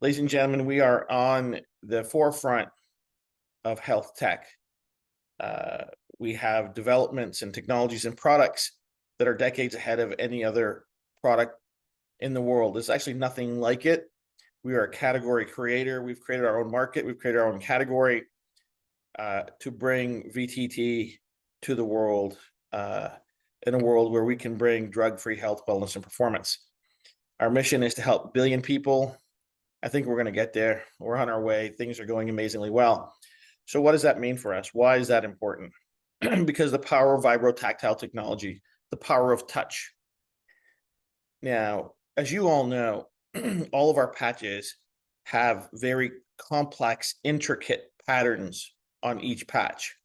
Ladies and gentlemen, we are on the forefront of health tech. We have developments and technologies and products that are decades ahead of any other product in the world. There's actually nothing like it. We are a category creator. We've created our own market. We've created our own category to bring VTT to the world in a world where we can bring drug-free health, wellness, and performance. Our mission is to help 1 billion people. I think we're going to get there. We're on our way. Things are going amazingly well. So what does that mean for us? Why is that important? Because the power of Vibrotactile technology, the power of touch. Now, as you all know, all of our patches have very complex, intricate patterns on each patch.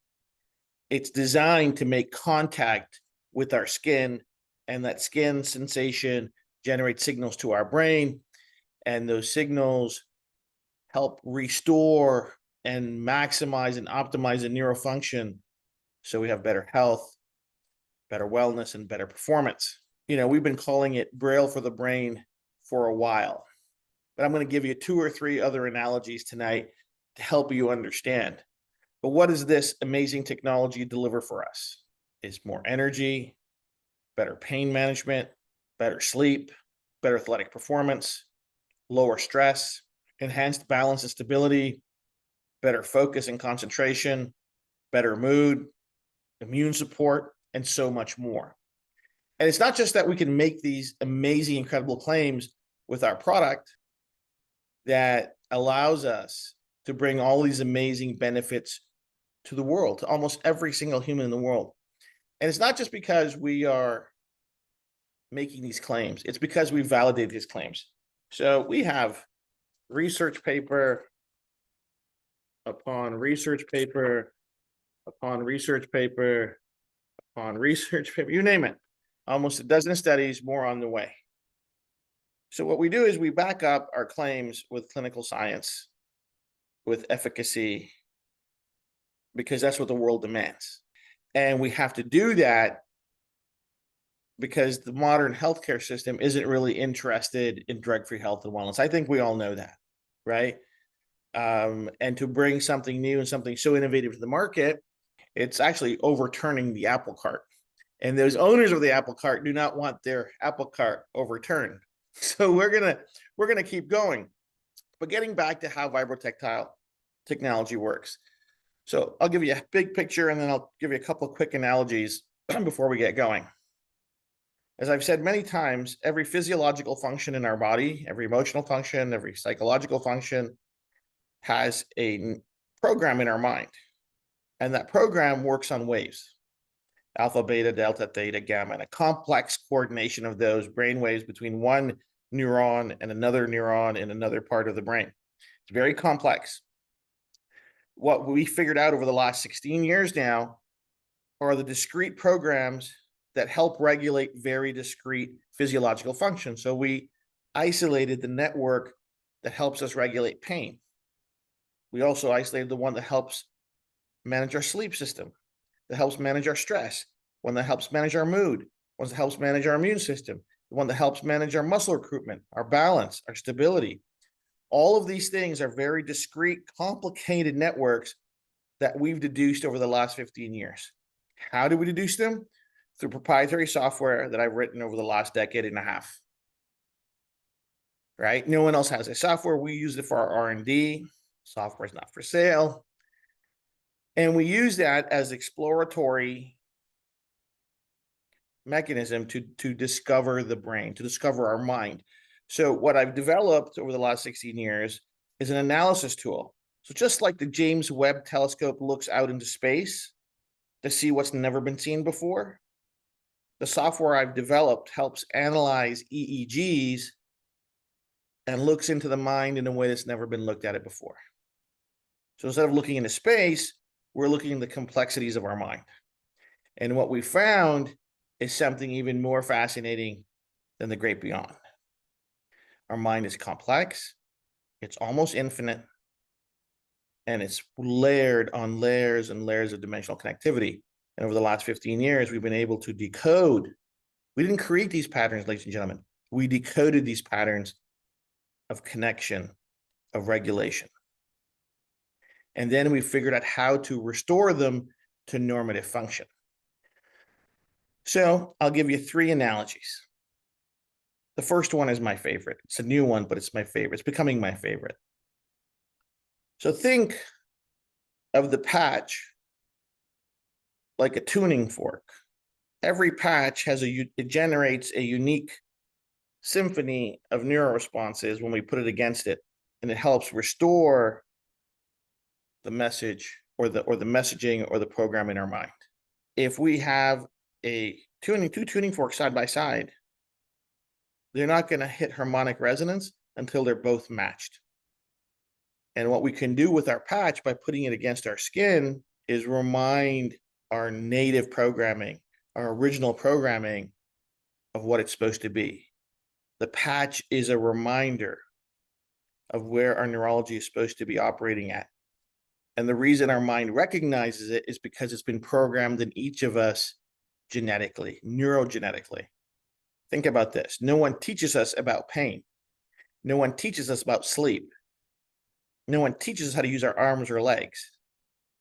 It's designed to make contact with our skin, and that skin sensation generates signals to our brain, and those signals help restore and maximize and optimize the neural function so we have better health, better wellness, and better performance. You know, we've been calling it Braille for the brain for a while, but I'm going to give you 2 or 3 other analogies tonight to help you understand. But what does this amazing technology deliver for us? It's more energy, better pain management, better sleep, better athletic performance, lower stress, enhanced balance and stability, better focus and concentration, better mood, immune support, and so much more. And it's not just that we can make these amazing, incredible claims with our product that allows us to bring all these amazing benefits to the world, to almost every single human in the world. And it's not just because we are making these claims, it's because we validate these claims. So we have research paper upon research paper upon research paper upon research paper, you name it, almost a dozen studies, more on the way. So what we do is we back up our claims with clinical science, with efficacy, because that's what the world demands. And we have to do that because the modern healthcare system isn't really interested in drug-free health and wellness. I think we all know that, right? And to bring something new and something so innovative to the market, it's actually overturning the apple cart. And those owners of the apple cart do not want their apple cart overturned. So we're gonna keep going. But getting back to how Vibrotactile technology works. So I'll give you a big picture and then I'll give you a couple of quick analogies before we get going. As I've said many times, every physiological function in our body, every emotional function, every psychological function has a program in our mind. And that program works on waves, alpha, beta, delta, theta, gamma, and a complex coordination of those brain waves between one neuron and another neuron in another part of the brain. It's very complex. What we figured out over the last 16 years now are the discrete programs that help regulate very discrete physiological functions. So we isolated the network that helps us regulate pain. We also isolated the one that helps manage our sleep system, that helps manage our stress, one that helps manage our mood, one that helps manage our immune system, the one that helps manage our muscle recruitment, our balance, our stability. All of these things are very discrete, complicated networks that we've deduced over the last 15 years. How do we deduce them? Through proprietary software that I've written over the last decade and a half. Right? No one else has a software. We use it for our R&D. Software is not for sale. And we use that as exploratory mechanism to discover the brain, to discover our mind. So what I've developed over the last 16 years is an analysis tool. So just like the James Webb Telescope looks out into space to see what's never been seen before, the software I've developed helps analyze EEGs and looks into the mind in a way that's never been looked at it before. So instead of looking into space, we're looking at the complexities of our mind. And what we found is something even more fascinating than the great beyond. Our mind is complex, it's almost infinite, and it's layered on layers and layers of dimensional connectivity. And over the last 15 years, we've been able to decode. We didn't create these patterns, ladies and gentlemen. We decoded these patterns of connection of regulation. And then we figured out how to restore them to normative function. So I'll give you 3 analogies. The first one is my favorite. It's a new one, but it's my favorite. It's becoming my favorite. So think of the patch like a tuning fork. Every patch it generates a unique symphony of neuroresponses when we put it against it, and it helps restore the message or the messaging or the program in our mind. If we have two tuning forks side by side, they're not going to hit harmonic resonance until they're both matched. And what we can do with our patch by putting it against our skin is remind our native programming, our original programming of what it's supposed to be. The patch is a reminder of where our neurology is supposed to be operating at. And the reason our mind recognizes it is because it's been programmed in each of us genetically, neurogenetically. Think about this. No one teaches us about pain. No one teaches us about sleep. No one teaches us how to use our arms or legs.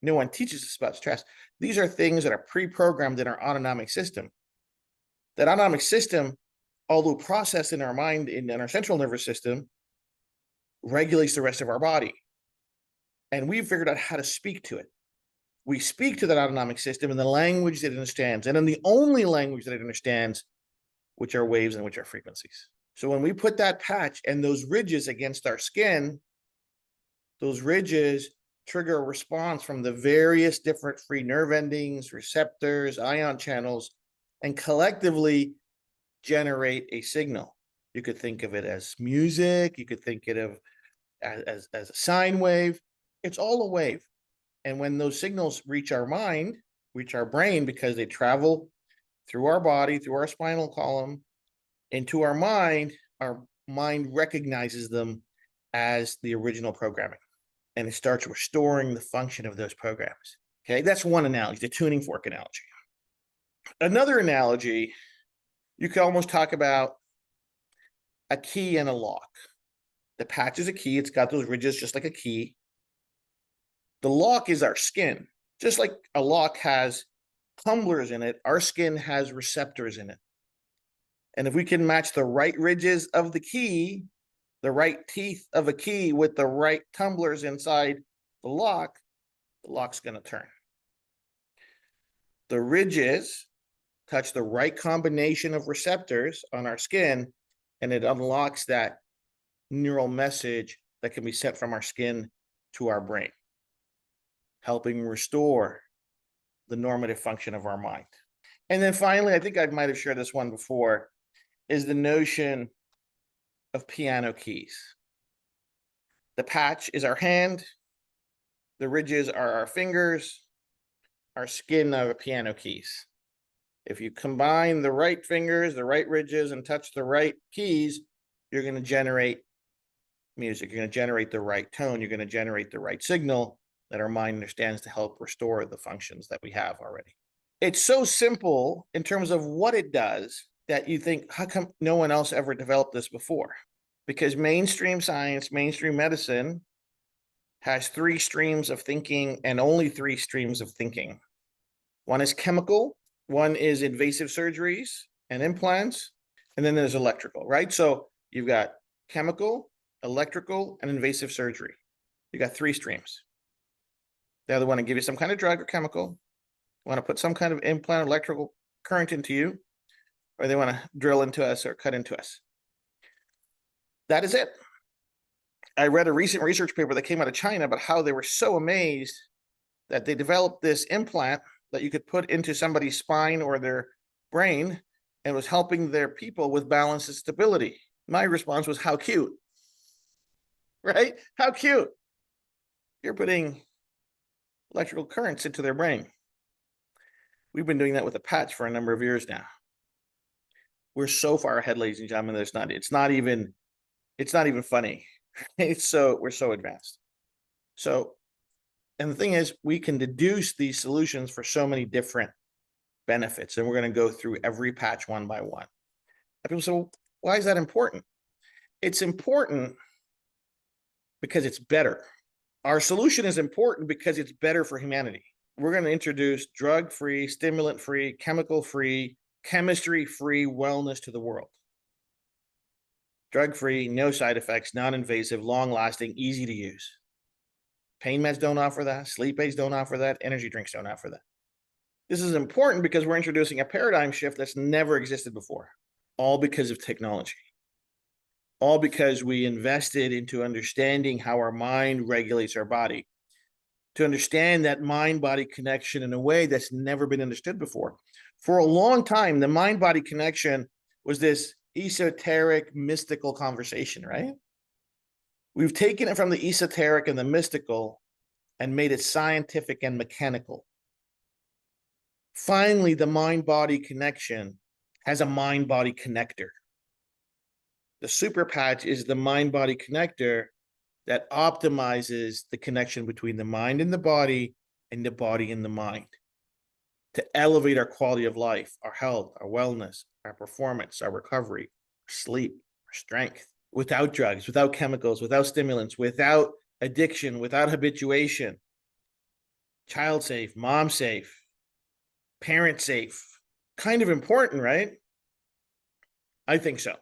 No one teaches us about stress. These are things that are pre-programmed in our autonomic system. That autonomic system, although processed in our mind, in our central nervous system, regulates the rest of our body. And we've figured out how to speak to it. We speak to that autonomic system in the language that it understands, and in the only language that it understands, which are waves and which are frequencies. So when we put that patch and those ridges against our skin, those ridges trigger a response from the various different free nerve endings, receptors, ion channels, and collectively generate a signal. You could think of it as music. You could think of it as a sine wave. It's all a wave. And when those signals reach our mind, reach our brain, because they travel through our body, through our spinal column, into our mind recognizes them as the original programming. And it starts restoring the function of those programs. Okay, that's one analogy, the tuning fork analogy. Another analogy, you could almost talk about a key and a lock. The patch is a key. It's got those ridges just like a key. The lock is our skin. Just like a lock has tumblers in it, our skin has receptors in it. And if we can match the right ridges of the key, the right teeth of a key with the right tumblers inside the lock's going to turn. The ridges touch the right combination of receptors on our skin, and it unlocks that neural message that can be sent from our skin to our brain, helping restore the normative function of our mind. And then finally, I think I might have shared this one before, is the notion of piano keys. The patch is our hand, the ridges are our fingers, our skin are the piano keys. If you combine the right fingers, the right ridges, and touch the right keys, you're going to generate music. You're going to generate the right tone. You're going to generate the right signal that our mind understands to help restore the functions that we have already. It's so simple in terms of what it does that you think, how come no one else ever developed this before? Because mainstream science, mainstream medicine has 3 streams of thinking and only 3 streams of thinking. One is chemical, one is invasive surgeries and implants, and then there's electrical, right? So you've got chemical, electrical, and invasive surgery. You got 3 streams. They either want to give you some kind of drug or chemical, want to put some kind of implant, electrical current into you, or they want to drill into us or cut into us. That is it. I read a recent research paper that came out of China about how they were so amazed that they developed this implant that you could put into somebody's spine or their brain and was helping their people with balance and stability. My response was, how cute, right? How cute. You're putting electrical currents into their brain. We've been doing that with a patch for a number of years now. We're so far ahead, ladies and gentlemen, it's not even funny. We're so advanced. So, and the thing is, we can deduce these solutions for so many different benefits, and we're going to go through every patch one by one. And people say, well, why is that important? It's important because it's better. Our solution is important because it's better for humanity. We're going to introduce drug-free, stimulant-free, chemical-free, chemistry-free wellness to the world. Drug-free, no side effects, non-invasive, long-lasting, easy to use. Pain meds don't offer that. Sleep aids don't offer that. Energy drinks don't offer that. This is important because we're introducing a paradigm shift that's never existed before, all because of technology. All because we invested into understanding how our mind regulates our body, to understand that mind-body connection in a way that's never been understood before. For a long time, the mind-body connection was this esoteric, mystical conversation, right? We've taken it from the esoteric and the mystical and made it scientific and mechanical. Finally, the mind-body connection has a mind-body connector. The super patch is the mind-body connector that optimizes the connection between the mind and the body and the mind to elevate our quality of life, our health, our wellness, our performance, our recovery, our sleep, our strength, without drugs, without chemicals, without stimulants, without addiction, without habituation. Child safe, mom safe, parent safe. Kind of important, right? I think so.